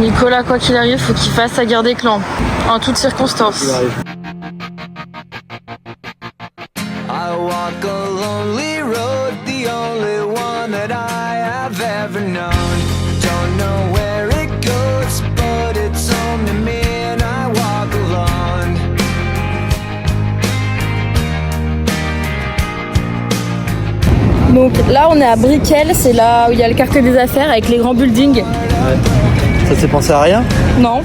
Nicolas, quoi qu'il arrive, faut qu'il fasse sa guerre des clans. En toutes circonstances. Donc là on est à Brickell, c'est là où il y a le quartier des affaires avec les grands buildings. Ouais. Ça te fait penser à rien? Non.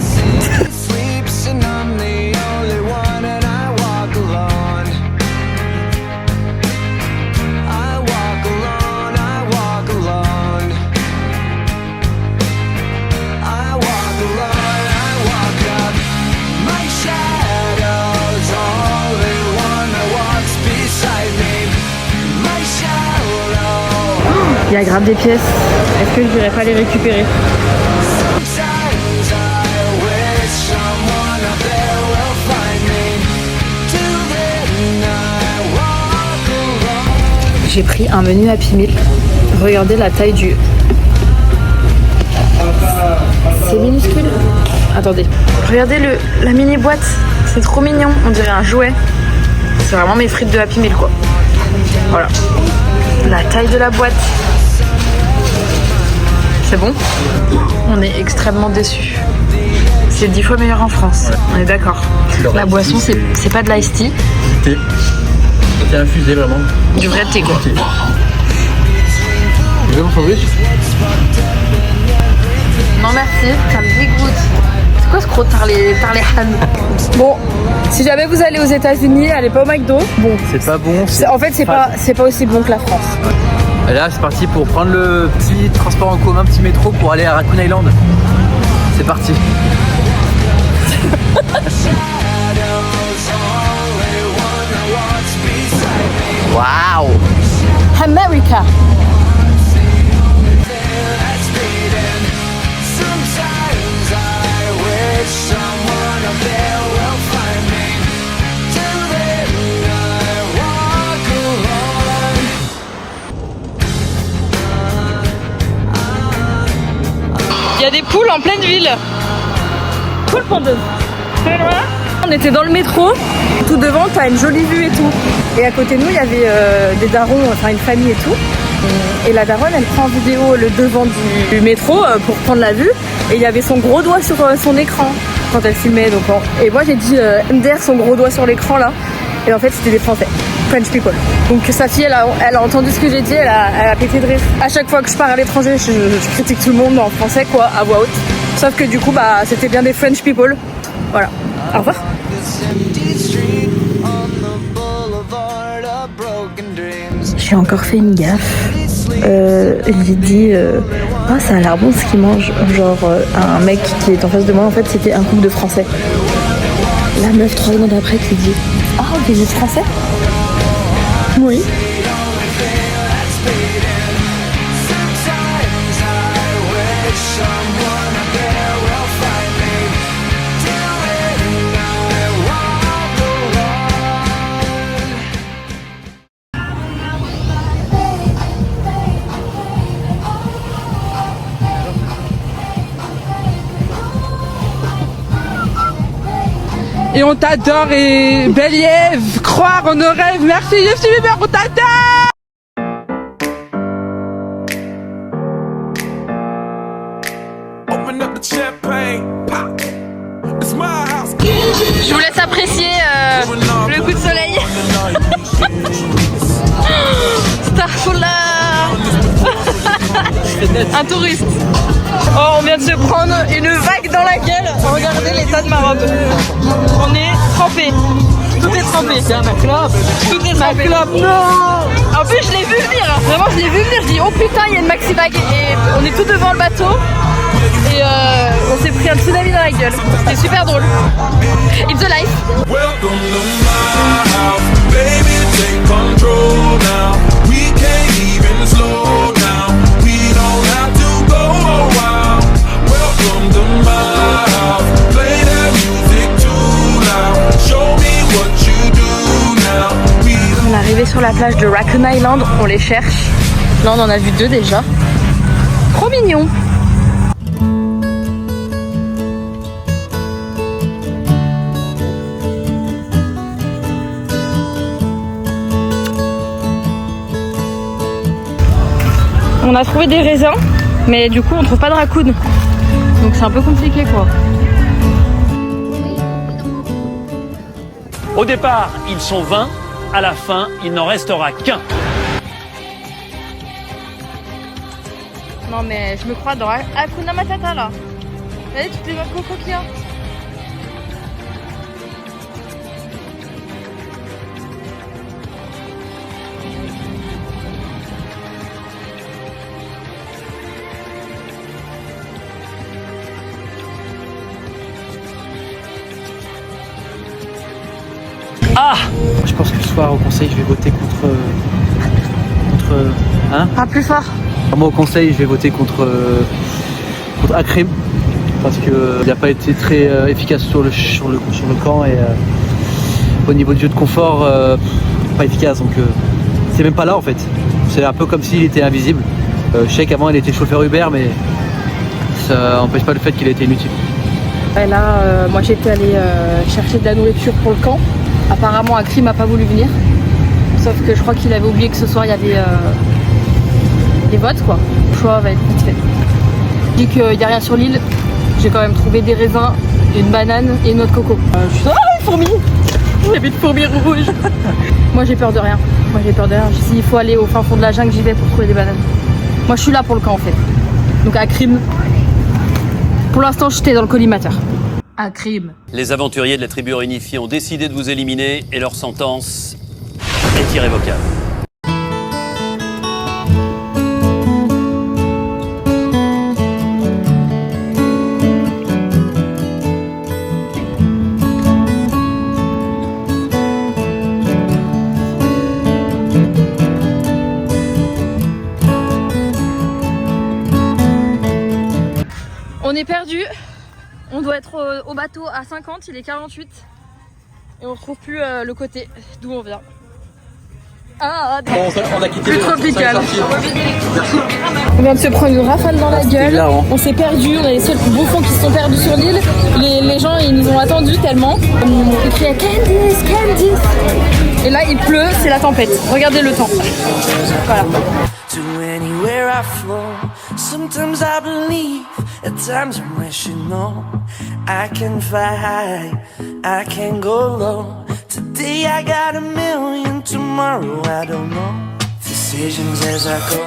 Il y a grave des pièces. Est-ce que je dirais pas les récupérer? J'ai pris un menu Happy Meal. Regardez la taille du... C'est minuscule. Attendez. Regardez la mini boîte. C'est trop mignon. On dirait un jouet. C'est vraiment mes frites de Happy Meal quoi. Voilà. La taille de la boîte. C'est bon? On est extrêmement déçus. C'est 10 fois meilleur en France. Ouais. On est d'accord. La boisson, c'est pas de l'ice tea. Thé. Thé infusé vraiment. Du vrai thé quoi. Tu veux mon sandwich? Non merci, ça me dégoûte. C'est quoi ce gros tarléhan? Bon, si jamais vous allez aux États-Unis, allez pas au McDo. Bon, c'est pas bon. En fait, c'est pas aussi bon que la France. Et là, c'est parti pour prendre le petit transport en commun, petit métro pour aller à Raccoon Island. C'est parti. Waouh! America. Il y a des poules en pleine ville. Poules pondeuses. On était dans le métro. Tout devant, t'as une jolie vue et tout. Et à côté de nous, il y avait des darons, enfin une famille et tout. Et la daronne, elle prend en vidéo le devant du métro pour prendre la vue. Et il y avait son gros doigt sur son écran quand elle filmait. Donc, et moi, j'ai dit MDR, son gros doigt sur l'écran là. Et en fait, c'était des Français. French people. Donc sa fille, elle a entendu ce que j'ai dit, elle a pété de rire. À chaque fois que je pars à l'étranger, je critique tout le monde en français, quoi, à voix haute. Sauf que du coup, bah, c'était bien des French people. Voilà. Au revoir. J'ai encore fait une gaffe. J'ai dit, ah, ça a l'air bon ce qu'ils mangent. Genre, un mec qui est en face de moi, en fait, c'était un couple de Français. La meuf, 3 secondes après, qui dit, ah, vous êtes français? Oui. Et on t'adore et Believe, croire en nos rêves. Merci Justin Bieber, on t'adore. Je vous laisse apprécier le coup de soleil. Starfullah. Un touriste. Oh, on vient de se prendre une vague dans la gueule. Regardez l'état de ma robe. On est trempé. Tout est trempé. C'est un club. Tout est trempé. Non. En plus, je l'ai vu venir. Vraiment, je l'ai vu venir. Je dis, oh putain, il y a une maxi vague. Et on est tout devant le bateau. Et on s'est pris un tsunami dans la gueule. C'était super drôle. It's the life. Welcome to my house, baby, take control now. We can't even slow down. We don't have to go a while. Welcome to my house, play that music too loud. Show me what you do now. On est arrivé sur la plage de Raccoon Island. On les cherche. Là, on en a vu 2 déjà. Trop mignon. On a trouvé des raisins, mais du coup on trouve pas de raccoon. Donc c'est un peu compliqué quoi. Au départ, ils sont 20. À la fin, il n'en restera qu'un. Non mais je me crois dans Hakuna Matata là. Regardez toutes les noix de coco qu'il y a. Ah! Je pense que ce soir au conseil, je vais voter contre. Hein? Pas plus fort. Moi au conseil, je vais voter contre Akrim parce qu'il n'a pas été très efficace sur le camp et au niveau du jeu de confort, pas efficace. Donc c'est même pas là en fait. C'est un peu comme s'il était invisible. Je sais qu'avant il était chauffeur Uber, mais ça n'empêche pas le fait qu'il a été inutile. Et là, moi j'étais allée chercher de la nourriture pour le camp. Apparemment, Akrim n'a pas voulu venir. Sauf que je crois qu'il avait oublié que ce soir il y avait les votes quoi. Le choix va être vite fait. Je dis qu'il n'y a rien sur l'île. J'ai quand même trouvé des raisins, une banane et une noix de coco. Je suis une fourmi. J'ai vu une fourmi rouge. Moi j'ai peur de rien. S'il faut aller au fin fond de la jungle, j'y vais pour trouver des bananes. Moi je suis là pour le camp en fait. Donc Akrim, pour l'instant j'étais dans le collimateur. Akrim. Les aventuriers de la tribu réunifiée ont décidé de vous éliminer et leur sentence est irrévocable. On est perdu. On doit être au bateau à 50, il est 48. Et on retrouve plus le côté d'où on vient. Ah, On a quitté plus tropical. On vient de se prendre une rafale dans la gueule. On s'est perdu, on est les seuls bouffons qui se sont perdus sur l'île. Les gens ils nous ont attendus tellement. Ils criaient Candice, Candice. Et là il pleut, c'est la tempête. Regardez le temps. Voilà. To anywhere I flow. Sometimes I believe, at times I'm rational. I can fly high, I can go low. Today I got a million, tomorrow I don't know. Decisions as I go,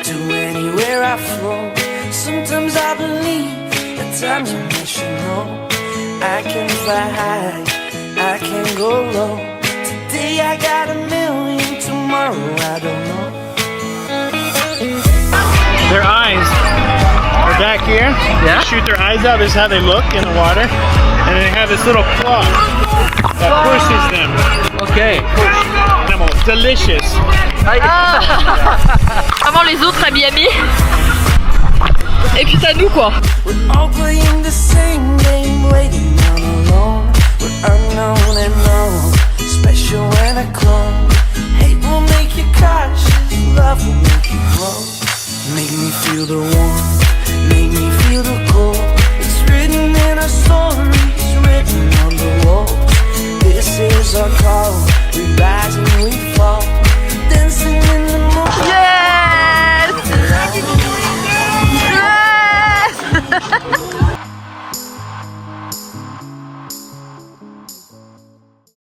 to anywhere I flow. Sometimes I believe, at times I'm rational. I can fly high, I can go low. Today I got a million, tomorrow I don't know. Their eyes are back here. Yeah. They shoot their eyes out. This is how they look in the water. And they have this little claw that pushes them. Ok. Animal. Delicious. Avant les autres à Miami. Et puis t'as nous quoi. We're all playing the same game, waiting on alone. We're unknown and known, special when I clone. Hate will make you cautious, love will make you grow. Make me feel the warmth, make me feel the cold. It's written in our stories, written on the walls. This is our call, we rise and we fall. Dancing in the moonlight. Yes! Yes!